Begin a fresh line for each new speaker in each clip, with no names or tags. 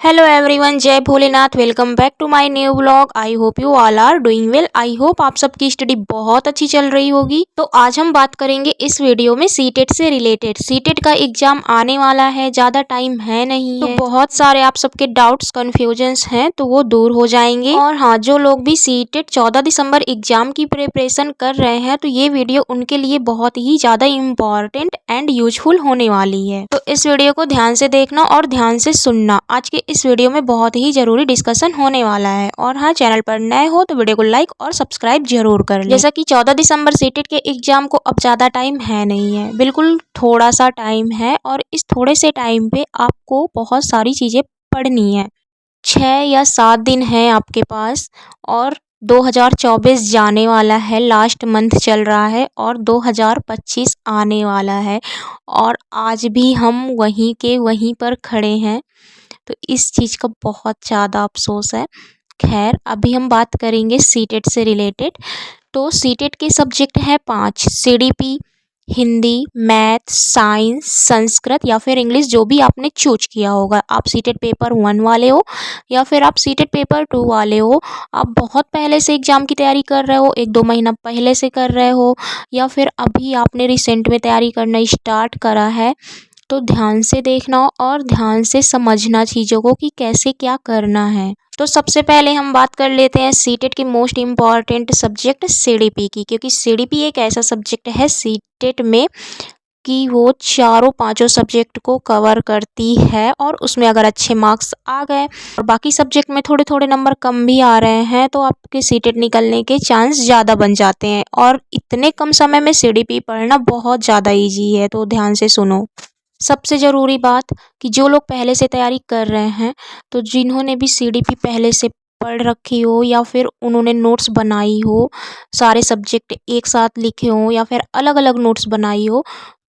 Hello everyone, जय Bholenath. Welcome back to my new vlog. I hope you all are doing well. I hope आप सबकी study बहुत अच्छी चल रही होगी। तो आज हम बात करेंगे इस वीडियो में सीटेट से रिलेटेड। सीटेट का एग्जाम आने वाला है, ज़्यादा टाइम है नहीं है, तो बहुत सारे आप सबके डाउट्स कन्फ्यूजन्स हैं तो वो दूर हो जाएंगे। और हाँ, जो लोग भी सीटेट 14 दिसंबर एग्जाम की प्रिपरेशन कर रहे हैं तो ये वीडियो उनके लिए बहुत ही ज़्यादा इम्पॉर्टेंट एंड यूजफुल होने वाली है। तो इस वीडियो को ध्यान से देखना और ध्यान से सुनना। आज के इस वीडियो में बहुत ही जरूरी डिस्कशन होने वाला है। और हाँ, चैनल पर नए हो तो वीडियो को लाइक और सब्सक्राइब जरूर कर लें। जैसा कि 14 दिसंबर सीटेट के एग्जाम को अब ज़्यादा टाइम है नहीं है, बिल्कुल थोड़ा सा टाइम है। और इस थोड़े से टाइम पे आपको बहुत सारी चीज़ें पढ़नी है। 6 या 7 दिन है आपके पास। और 2024 जाने वाला है, लास्ट मंथ चल रहा है और 2025 आने वाला है। और आज भी हम वहीं के वहीं पर खड़े हैं, तो इस चीज़ का बहुत ज़्यादा अफसोस है। खैर, अभी हम बात करेंगे सीटेट से रिलेटेड। तो सीटेट के सब्जेक्ट है 5: CDP, Hindi, math, science, Sanskrit या फिर इंग्लिश, जो भी आपने चूज किया होगा। आप सीटेट पेपर 1 वाले हो या फिर आप सीटेट पेपर 2 वाले हो, आप बहुत पहले से एग्ज़ाम की तैयारी कर रहे हो, 1-2 महीना पहले से कर रहे हो, या फिर अभी आपने रिसेंट में तैयारी करना स्टार्ट करा है, तो ध्यान से देखना और ध्यान से समझना चीज़ों को कि कैसे क्या करना है। तो सबसे पहले हम बात कर लेते हैं सीटेट के मोस्ट इम्पॉर्टेंट सब्जेक्ट सीडीपी की, क्योंकि सीडीपी एक ऐसा सब्जेक्ट है सीटेट में कि वो चारों पांचों सब्जेक्ट को कवर करती है। और उसमें अगर अच्छे मार्क्स आ गए और बाकी सब्जेक्ट में थोड़े थोड़े नंबर कम भी आ रहे हैं तो आपके सीटेट निकलने के चांस ज़्यादा बन जाते हैं। और इतने कम समय में सीडीपी पढ़ना बहुत ज़्यादा ईजी है, तो ध्यान से सुनो। सबसे ज़रूरी बात कि जो लोग पहले से तैयारी कर रहे हैं, तो जिन्होंने भी सीडीपी पहले से पढ़ रखी हो या फिर उन्होंने नोट्स बनाई हो, सारे सब्जेक्ट एक साथ लिखे हों या फिर अलग अलग नोट्स बनाई हो,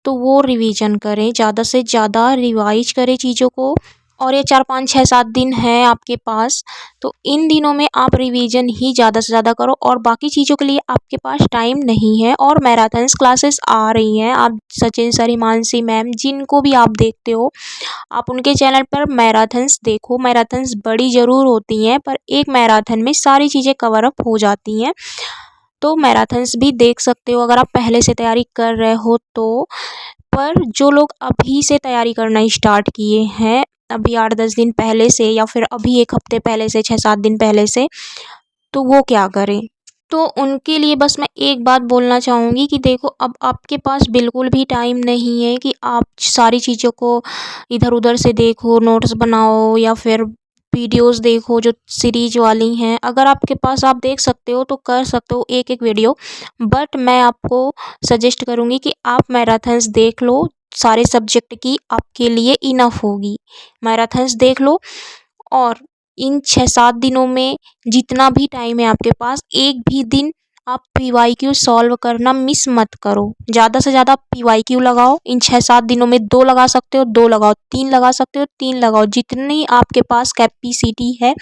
तो वो रिवीजन करें, ज़्यादा से ज़्यादा रिवाइज करें चीज़ों को। और ये 4-5-6-7 दिन है आपके पास, तो इन दिनों में आप रिवीजन ही ज़्यादा से ज़्यादा करो। और बाकी चीज़ों के लिए आपके पास टाइम नहीं है। और मैराथन्स क्लासेस आ रही हैं, आप सचिन सर, हिमांशी मैम, जिनको भी आप देखते हो, आप उनके चैनल पर मैराथन्स देखो। मैराथन्स बड़ी ज़रूर होती हैं पर एक मैराथन में सारी चीज़ें कवर अप हो जाती हैं, तो मैराथन्स भी देख सकते हो अगर आप पहले से तैयारी कर रहे हो तो। पर जो लोग अभी से तैयारी करना स्टार्ट किए हैं, अभी 8-10 दिन पहले से या फिर अभी 1 हफ्ते पहले से, 6-7 दिन पहले से, तो वो क्या करें? तो उनके लिए बस मैं एक बात बोलना चाहूँगी कि देखो, अब आपके पास बिल्कुल भी टाइम नहीं है कि आप सारी चीज़ों को इधर उधर से देखो, नोट्स बनाओ या फिर वीडियोस देखो जो सीरीज वाली हैं। अगर आपके पास, आप देख सकते हो तो कर सकते हो एक एक वीडियो, बट मैं आपको सजेस्ट करूँगी कि आप मैराथन्स देख लो। सारे सब्जेक्ट की आपके लिए इनफ होगी, मैराथन्स देख लो। और इन 6-7 दिनों में जितना भी टाइम है आपके पास, एक भी दिन आप पीवाईक्यू सॉल्व करना मिस मत करो। ज़्यादा से ज़्यादा पीवाईक्यू लगाओ। इन 6-7 दिनों में 2 लगा सकते हो 2 लगाओ, 3 लगा सकते हो 3 लगाओ, जितनी आपके पास कैपेसिटी है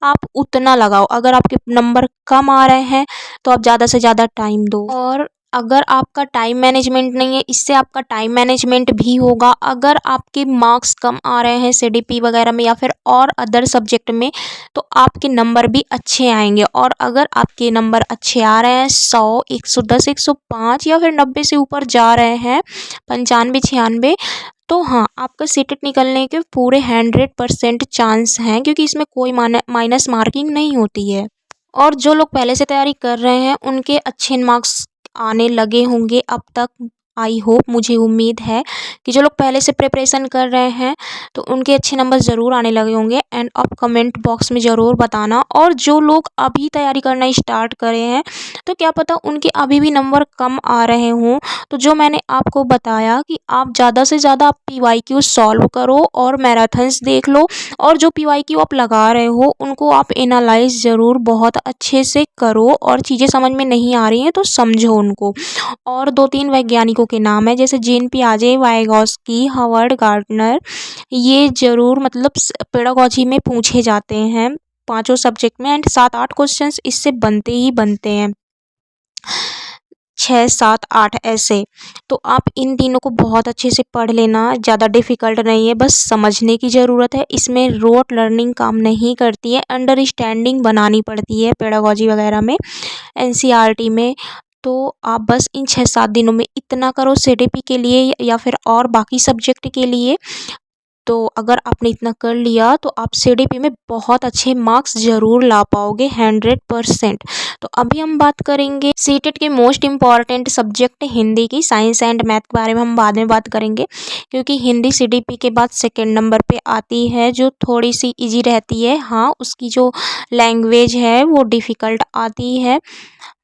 आप उतना लगाओ। अगर आपके नंबर कम आ रहे हैं तो आप ज़्यादा से ज़्यादा टाइम दो। और अगर आपका टाइम मैनेजमेंट नहीं है, इससे आपका टाइम मैनेजमेंट भी होगा। अगर आपके मार्क्स कम आ रहे हैं सीडीपी वगैरह में या फिर और अदर सब्जेक्ट में, तो आपके नंबर भी अच्छे आएंगे। और अगर आपके नंबर अच्छे आ रहे हैं, 100, 110, 105 या फिर 90 से ऊपर जा रहे हैं, 95, 96, तो हाँ, आपका सीटेट निकलने के पूरे 100% चांस हैं, क्योंकि इसमें कोई माइनस मार्किंग नहीं होती है। और जो लोग पहले से तैयारी कर रहे हैं उनके अच्छे मार्क्स आने लगे होंगे अब तक। आई होप, मुझे उम्मीद है कि जो लोग पहले से प्रिपरेशन कर रहे हैं तो उनके अच्छे नंबर ज़रूर आने लगे होंगे। एंड अब कमेंट बॉक्स में ज़रूर बताना। और जो लोग अभी तैयारी करना स्टार्ट करे हैं, तो क्या पता उनके अभी भी नंबर कम आ रहे हों। तो जो मैंने आपको बताया कि आप ज़्यादा से ज़्यादा पीवाईक्यू सॉल्व करो और मैराथन्स देख लो। और जो पीवाईक्यू आप लगा रहे हो उनको आप एनालाइज ज़रूर बहुत अच्छे से करो। और चीज़ें समझ में नहीं आ रही हैं तो समझो उनको। और 2-3 वैज्ञानिकों के नाम है, जैसे जीन पियाजे, वाइगॉस्की, हावर्ड गार्डनर, ये ज़रूर मतलब पेडागॉजी में पूछे जाते हैं पांचों सब्जेक्ट में। एंड 7-8 क्वेश्चंस इससे बनते ही बनते हैं। 6, 7, 8 ऐसे। तो आप इन तीनों को बहुत अच्छे से पढ़ लेना, ज़्यादा डिफ़िकल्ट नहीं है, बस समझने की ज़रूरत है। इसमें रोट लर्निंग काम नहीं करती है, अंडरस्टैंडिंग बनानी पड़ती है पेडागोजी वगैरह में, एनसीईआरटी में। तो आप बस इन 6-7 दिनों में इतना करो सीटीपी के लिए या फिर और बाकी सब्जेक्ट के लिए। तो अगर आपने इतना कर लिया तो आप सीडीपी में बहुत अच्छे मार्क्स ज़रूर ला पाओगे 100%। तो अभी हम बात करेंगे सीटेट के मोस्ट इम्पॉर्टेंट सब्जेक्ट हिंदी की। साइंस एंड मैथ के बारे में हम बाद में बात करेंगे, क्योंकि हिंदी सीडीपी के बाद सेकेंड नंबर पे आती है, जो थोड़ी सी इजी रहती है। हाँ, उसकी जो लैंग्वेज है वो डिफ़िकल्ट आती है,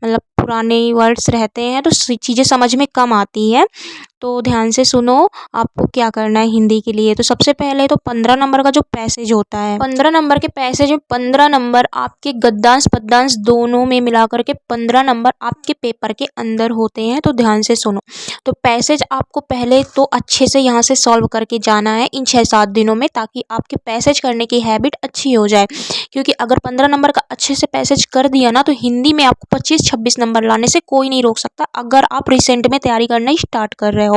मतलब पुराने वर्ड्स रहते हैं तो चीज़ें समझ में कम आती है। तो ध्यान से सुनो, आपको क्या करना है हिंदी के लिए। तो सबसे पहले तो 15 नंबर का जो पैसेज होता है, 15 नंबर के पैसेज में 15 नंबर आपके गद्यांश पद्यांश दोनों में मिला करके 15 नंबर आपके पेपर के अंदर होते हैं। तो ध्यान से सुनो। तो पैसेज आपको पहले तो अच्छे से यहाँ से सॉल्व करके जाना है इन 6-7 दिनों में, ताकि आपके पैसेज करने की हैबिट अच्छी हो जाए। क्योंकि अगर 15 नंबर का अच्छे से पैसेज कर दिया ना, तो हिंदी में आपको 25-26 नंबर लाने से कोई नहीं रोक सकता। अगर आप रिसेंट में तैयारी करना स्टार्ट कर रहे हो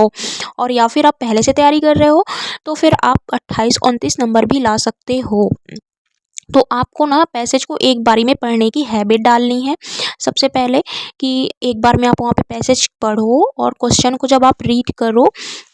और या फिर आप पहले से तैयारी कर रहे हो, तो फिर आप 28-29 नंबर भी ला सकते हो। तो आपको ना पैसेज को एक बारी में पढ़ने की हैबिट डालनी है। सबसे पहले कि एक बार में आप वहाँ पे पैसेज पढ़ो और क्वेश्चन को जब आप रीड करो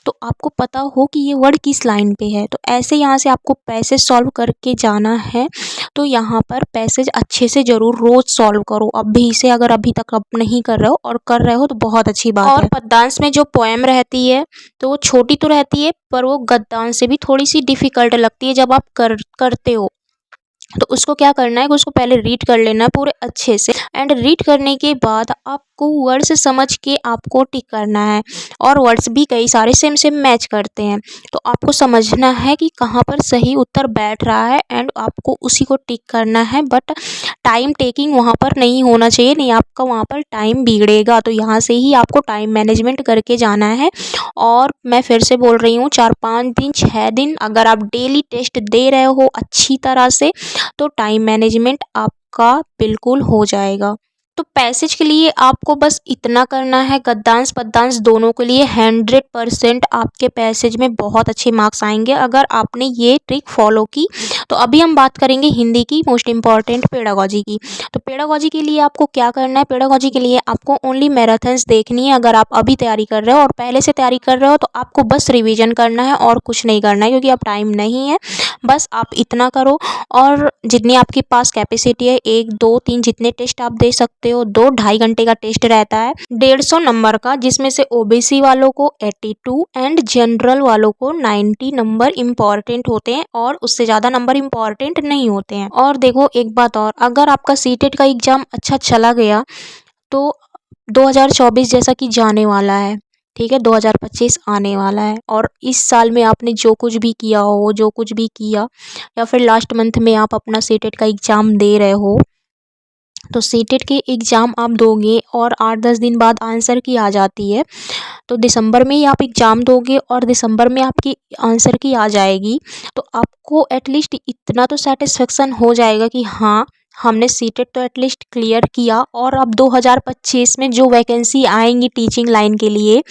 तो आपको पता हो कि ये वर्ड किस लाइन पे है। तो ऐसे यहाँ से आपको पैसेज सॉल्व करके जाना है। तो यहाँ पर पैसेज अच्छे से ज़रूर रोज़ सॉल्व करो अभी से, अगर अभी तक आप नहीं कर रहे हो और कर रहे हो तो बहुत अच्छी बात है। और पद्यांश में जो पोएम रहती है तो वो छोटी तो रहती है, पर वो गद्यांश से भी थोड़ी सी डिफ़िकल्ट लगती है जब आप करते हो। तो उसको क्या करना है कि उसको पहले रीड कर लेना है पूरे अच्छे से, एंड रीड करने के बाद आपको वर्ड्स समझ के आपको टिक करना है। और वर्ड्स भी कई सारे सेम सेम मैच करते हैं, तो आपको समझना है कि कहाँ पर सही उत्तर बैठ रहा है एंड आपको उसी को टिक करना है। बट टाइम टेकिंग वहाँ पर नहीं होना चाहिए, नहीं आपका वहाँ पर टाइम बिगड़ेगा। तो यहाँ से ही आपको टाइम मैनेजमेंट करके जाना है। और मैं फिर से बोल रही हूँ, 4-5 दिन 6 दिन अगर आप डेली टेस्ट दे रहे हो अच्छी तरह से, तो टाइम मैनेजमेंट आपका बिल्कुल हो जाएगा। तो पैसेज के लिए आपको बस इतना करना है, गद्यांश पद्यांश दोनों के लिए 100% आपके पैसेज में बहुत अच्छे मार्क्स आएंगे अगर आपने ये ट्रिक फॉलो की। तो अभी हम बात करेंगे हिंदी की मोस्ट इम्पॉर्टेंट पेडागोजी की। तो पेडागोजी के लिए आपको क्या करना है, पेडागोजी के लिए आपको ओनली मैराथन्स देखनी है। अगर आप अभी तैयारी कर रहे हो और पहले से तैयारी कर रहे हो तो आपको बस रिवीजन करना है और कुछ नहीं करना है, क्योंकि अब टाइम नहीं है। बस आप इतना करो और जितनी आपके पास कैपेसिटी है, 1, 2, 3 जितने टेस्ट आप दे सकते हो, 2-2.5 घंटे का टेस्ट रहता है 150 नंबर का, जिसमें से ओबीसी वालों को 82 एंड जनरल वालों को 90 नंबर इम्पॉर्टेंट होते हैं और उससे ज़्यादा नंबर इम्पॉर्टेंट नहीं होते हैं। और देखो एक बात और, अगर आपका सीटेट का एग्ज़ाम अच्छा चला गया तो 2024 जैसा कि जाने वाला है, ठीक है, 2025 आने वाला है, और इस साल में आपने जो कुछ भी किया हो, जो कुछ भी किया, या फिर लास्ट मंथ में आप अपना सीटेट का एग्ज़ाम दे रहे हो, तो सीटेट के एग्ज़ाम आप दोगे और 8-10 दिन बाद आंसर की आ जाती है। तो दिसंबर में ही आप एग्ज़ाम दोगे और दिसंबर में आपकी आंसर की आ जाएगी। तो आपको एटलीस्ट इतना तो सेटिस्फेक्शन हो जाएगा कि हाँ, हमने सीटेट तो एटलीस्ट क्लियर किया। और अब 2025 में जो वैकेंसी आएंगी टीचिंग लाइन के लिए,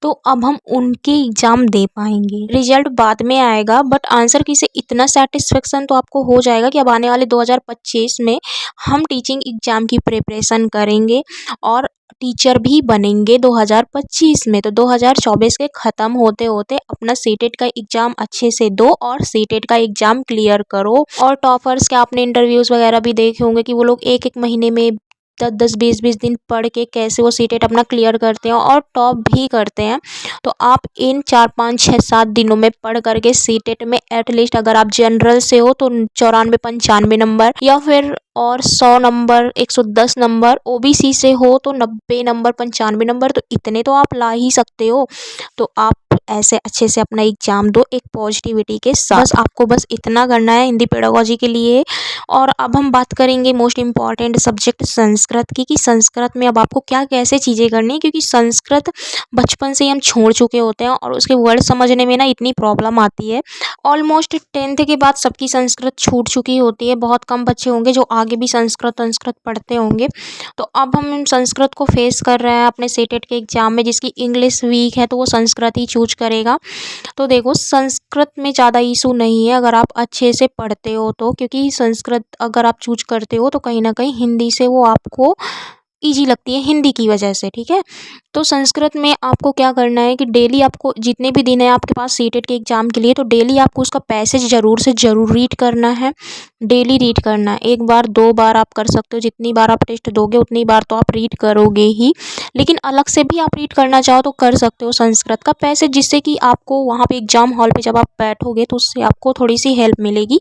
तो अब हम उनके एग्ज़ाम दे पाएंगे। रिजल्ट बाद में आएगा, बट आंसर की से इतना सेटिस्फेक्शन तो आपको हो जाएगा कि अब आने वाले 2025 में हम टीचिंग एग्ज़ाम की प्रिपरेशन करेंगे और टीचर भी बनेंगे 2025 में। तो 2024 के ख़त्म होते होते अपना सीटेट का एग्ज़ाम अच्छे से दो और सीटेट का एग्ज़ाम क्लियर करो। और टॉपर्स के आपने इंटरव्यूज़ वगैरह भी देखे होंगे कि वो लोग एक महीने में 10-10, 20-20 दिन पढ़ के कैसे वो सीटेट अपना क्लियर करते हैं और टॉप भी करते हैं। तो आप इन 4-5-6-7 दिनों में पढ़ करके सीटेट में एटलीस्ट, अगर आप जनरल से हो तो 94-95 नंबर, या फिर और 100 नंबर, 110 नंबर, ओबीसी से हो तो 90 नंबर, 95 नंबर, तो इतने तो आप ला ही सकते हो। तो आप ऐसे अच्छे से अपना एग्जाम दो एक पॉजिटिविटी के साथ। बस आपको बस इतना करना है हिंदी पेडागोजी के लिए। और अब हम बात करेंगे मोस्ट इम्पॉर्टेंट सब्जेक्ट संस्कृत की, कि संस्कृत में अब आपको क्या कैसे चीज़ें करनी है, क्योंकि संस्कृत बचपन से ही हम छोड़ चुके होते हैं और उसके वर्ड समझने में ना इतनी प्रॉब्लम आती है। ऑलमोस्ट 10th के बाद सबकी संस्कृत छूट चुकी होती है, बहुत कम बच्चे होंगे जो आगे भी संस्कृत पढ़ते होंगे। तो अब हम संस्कृत को फेस कर रहे हैं अपने सीटेट के एग्ज़ाम में। जिसकी इंग्लिश वीक है तो वो संस्कृत ही चूज करेगा। तो देखो संस्कृत में ज़्यादा इशू नहीं है अगर आप अच्छे से पढ़ते हो तो, क्योंकि संस्कृत अगर आप चूज करते हो तो कहीं ना कहीं हिंदी से वो आपको ईजी लगती है हिंदी की वजह से, ठीक है। तो संस्कृत में आपको क्या करना है कि डेली आपको जितने भी दिन है आपके पास सीटेट के एग्ज़ाम के लिए, तो डेली आपको उसका पैसेज ज़रूर से ज़रूर रीड करना है। डेली रीड करना है, एक बार 2 बार आप कर सकते हो, जितनी बार आप टेस्ट दोगे उतनी बार तो आप रीड करोगे ही। लेकिन अलग से भी आप रीड करना चाहो तो कर सकते हो संस्कृत का पैसेज, जिससे कि आपको वहाँ पे एग्ज़ाम हॉल पे जब आप बैठोगे तो उससे आपको थोड़ी सी हेल्प मिलेगी।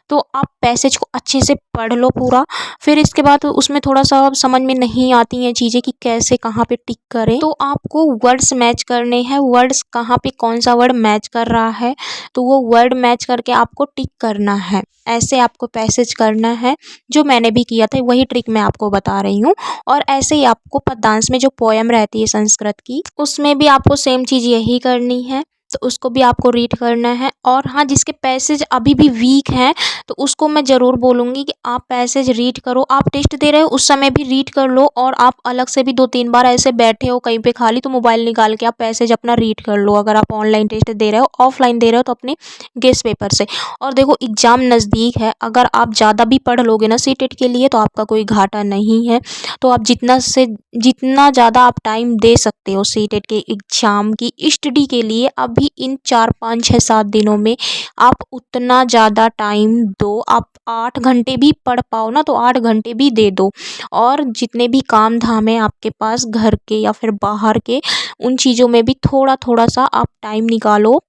तो आप पैसेज को अच्छे से पढ़ लो पूरा। फिर इसके बाद उसमें थोड़ा सा समझ में नहीं आती हैं चीज़ें कि कैसे कहाँ पे टिक करें, तो आपको वर्ड्स मैच करने हैं। वर्ड्स कहाँ पे कौन सा वर्ड मैच कर रहा है तो वो वर्ड मैच करके आपको टिक करना है। ऐसे आपको पैसेज करना है, जो मैंने भी किया था वही ट्रिक मैं आपको बता रही हूँ। और ऐसे ही आपको पद्यांश में जो पोयम रहती है संस्कृत की, उसमें भी आपको सेम चीज़ यही करनी है, तो उसको भी आपको रीड करना है। और हाँ, जिसके पैसेज अभी भी वीक हैं तो उसको मैं ज़रूर बोलूँगी कि आप पैसेज रीड करो। आप टेस्ट दे रहे हो उस समय भी रीड कर लो, और आप अलग से भी 2-3 बार ऐसे बैठे हो कहीं पे खाली तो मोबाइल निकाल के आप पैसेज अपना रीड कर लो। अगर आप ऑनलाइन टेस्ट दे रहे हो, ऑफलाइन दे रहे हो तो अपने गेस पेपर से। और देखो एग्ज़ाम नज़दीक है, अगर आप ज़्यादा भी पढ़ लोगे ना सीटेट के लिए तो आपका कोई घाटा नहीं है। तो आप जितना ज़्यादा आप टाइम दे सकते हो सीटेट के एग्ज़ाम की स्टडी के लिए, अभी इन 4-5-6-7 दिनों में आप उतना ज़्यादा टाइम दो। आप 8 घंटे भी पढ़ पाओ ना तो 8 घंटे भी दे दो। और जितने भी काम धाम है आपके पास घर के या फिर बाहर के, उन चीज़ों में भी थोड़ा थोड़ा सा आप टाइम निकालो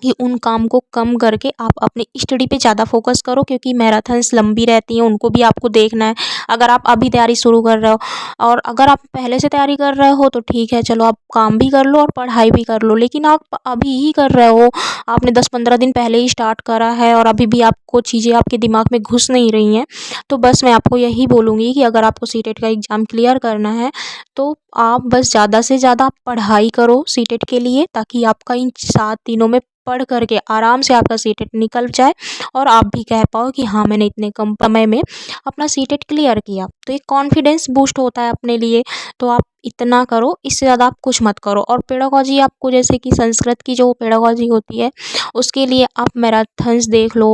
कि उन काम को कम करके आप अपनी स्टडी पे ज़्यादा फोकस करो, क्योंकि मैराथन्स लंबी रहती हैं, उनको भी आपको देखना है। अगर आप अभी तैयारी शुरू कर रहे हो और अगर आप पहले से तैयारी कर रहे हो तो ठीक है, चलो आप काम भी कर लो और पढ़ाई भी कर लो। लेकिन आप अभी ही कर रहे हो, आपने 10-15 दिन पहले ही स्टार्ट करा है और अभी भी आपको चीज़ें आपके दिमाग में घुस नहीं रही हैं, तो बस मैं आपको यही बोलूँगी कि अगर आपको सीटेट का एग्ज़ाम क्लियर करना है तो आप बस ज़्यादा से ज़्यादा पढ़ाई करो सीटेट के लिए, ताकि आपका इन 7 दिनों में पढ़ करके आराम से आपका सीटेट निकल जाए और आप भी कह पाओ कि हाँ मैंने इतने कम समय में अपना सीटेट क्लियर किया। तो एक कॉन्फिडेंस बूस्ट होता है अपने लिए। तो आप इतना करो, इससे ज़्यादा आप कुछ मत करो। और पेडागोजी आपको जैसे कि संस्कृत की जो पेडागोजी होती है उसके लिए आप मैराथन्स देख लो।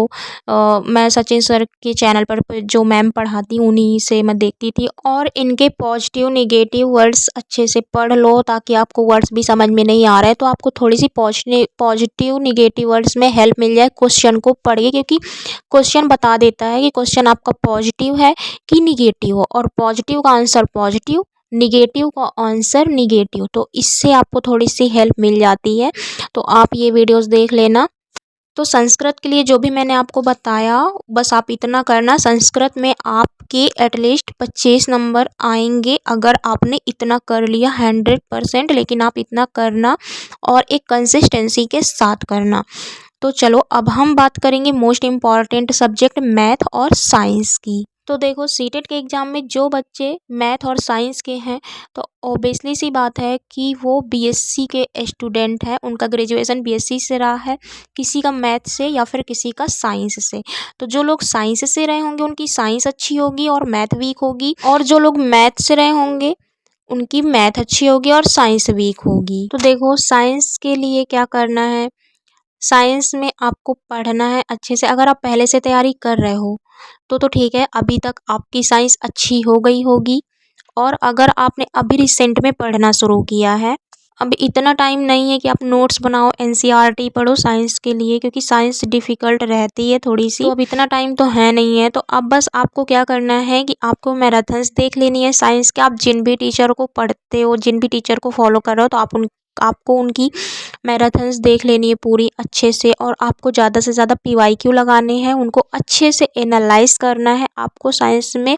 मैं सचिन सर के चैनल पर जो मैम पढ़ाती हूँ उन्हीं से मैं देखती थी, और इनके पॉजिटिव निगेटिव वर्ड्स अच्छे से पढ़ लो, ताकि आपको वर्ड्स भी समझ में नहीं आ रहा है तो आपको थोड़ी सी पॉजिटिव निगेटिव वर्ड्स में हेल्प मिल जाए क्वेश्चन को पढ़िए, क्योंकि क्वेश्चन बता देता है कि क्वेश्चन आपका पॉजिटिव है कि निगेटिव हो, और पॉजिटिव का आंसर पॉजिटिव, निगेटिव का आंसर निगेटिव। तो इससे आपको थोड़ी सी हेल्प मिल जाती है। तो आप ये वीडियोस देख लेना। तो संस्कृत के लिए जो भी मैंने आपको बताया बस आप इतना करना। संस्कृत में आपके एटलीस्ट 25 नंबर आएंगे अगर आपने इतना कर लिया 100%, लेकिन आप इतना करना और एक कंसिस्टेंसी के साथ करना। तो चलो अब हम बात करेंगे मोस्ट इम्पॉर्टेंट सब्जेक्ट मैथ और साइंस की। तो देखो सीटेट के एग्ज़ाम में जो बच्चे मैथ और साइंस के हैं तो ऑब्वियसली सी बात है कि वो बीएससी के स्टूडेंट हैं, उनका ग्रेजुएशन बीएससी से रहा है, किसी का मैथ से या फिर किसी का साइंस से। तो जो लोग साइंस से रहे होंगे उनकी साइंस अच्छी होगी और मैथ वीक होगी, और जो लोग मैथ से रहे होंगे उनकी मैथ अच्छी होगी और साइंस वीक होगी। तो देखो साइंस के लिए क्या करना है, साइंस में आपको पढ़ना है अच्छे से। अगर आप पहले से तैयारी कर रहे हो तो ठीक है, अभी तक आपकी साइंस अच्छी हो गई होगी। और अगर आपने अभी रिसेंट में पढ़ना शुरू किया है, अब इतना टाइम नहीं है कि आप नोट्स बनाओ एनसीईआरटी पढ़ो साइंस के लिए, क्योंकि साइंस डिफ़िकल्ट रहती है थोड़ी सी, तो अब इतना टाइम तो है नहीं है। तो अब बस आपको क्या करना है कि आपको मैराथन्स देख लेनी है साइंस के। आप जिन भी टीचर को पढ़ते हो, जिन भी टीचर को फॉलो कर रहे हो, तो आप आपको उनकी मैराथन्स देख लेनी है पूरी अच्छे से, और आपको ज़्यादा से ज़्यादा PYQ लगाने हैं, उनको अच्छे से एनालाइज करना है। आपको साइंस में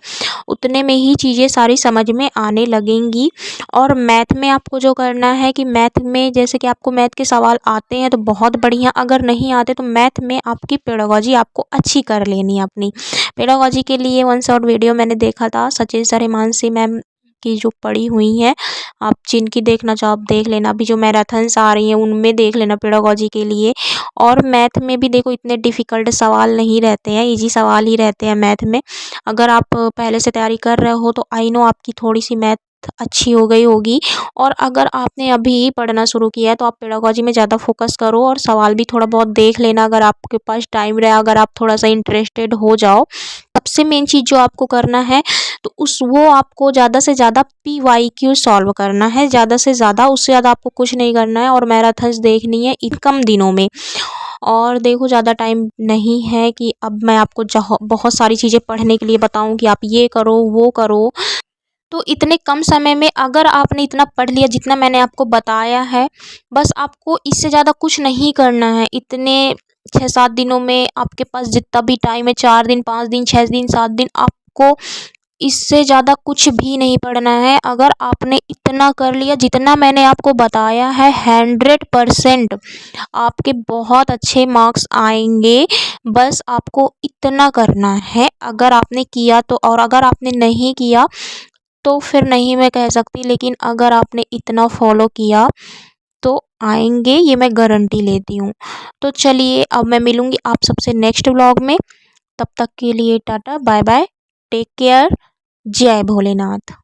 उतने में ही चीज़ें सारी समझ में आने लगेंगी। और मैथ में आपको जो करना है कि मैथ में जैसे कि आपको मैथ के सवाल आते हैं तो बहुत बढ़िया, अगर नहीं आते तो मैथ में आपकी पेडागॉजी आपको अच्छी कर लेनी है। अपनी पेडागॉजी के लिए वन शॉट वीडियो मैंने देखा था सचिन सर, हिमांशी मैम की जो पड़ी हुई हैं, आप जिनकी देखना चाहो आप देख लेना। अभी जो मैराथन्स आ रही हैं उनमें देख लेना पेडागॉजी के लिए। और मैथ में भी देखो इतने डिफ़िकल्ट सवाल नहीं रहते हैं, इजी सवाल ही रहते हैं मैथ में। अगर आप पहले से तैयारी कर रहे हो तो आई नो आपकी थोड़ी सी मैथ अच्छी हो गई होगी। और अगर आपने अभी पढ़ना शुरू किया है तो आप पेडागॉजी में ज़्यादा फोकस करो और सवाल भी थोड़ा बहुत देख लेना, अगर आपके पास टाइम रहे, अगर आप थोड़ा सा इंटरेस्टेड हो जाओ। सबसे मेन चीज़ जो आपको करना है तो वो आपको ज़्यादा से ज़्यादा PYQ सॉल्व करना है, ज़्यादा से ज़्यादा, उससे ज़्यादा आपको कुछ नहीं करना है। और मैराथन्स देखनी है इन कम दिनों में। और देखो ज़्यादा टाइम नहीं है कि अब मैं आपको बहुत सारी चीज़ें पढ़ने के लिए बताऊं कि आप ये करो वो करो। तो इतने कम समय में अगर आपने इतना पढ़ लिया जितना मैंने आपको बताया है, बस आपको इससे ज़्यादा कुछ नहीं करना है। इतने 6-7 दिनों में आपके पास जितना भी टाइम है, 4 दिन 5 दिन 6 दिन 7 दिन, आपको इससे ज़्यादा कुछ भी नहीं पढ़ना है। अगर आपने इतना कर लिया जितना मैंने आपको बताया है, 100% आपके बहुत अच्छे मार्क्स आएंगे। बस आपको इतना करना है, अगर आपने किया तो। और अगर आपने नहीं किया तो फिर नहीं मैं कह सकती, लेकिन अगर आपने इतना फॉलो किया तो आएंगे, ये मैं गारंटी लेती हूँ। तो चलिए अब मैं मिलूँगी आप सबसे नेक्स्ट व्लॉग में। तब तक के लिए tata bye bye, take care, जय भोलेनाथ।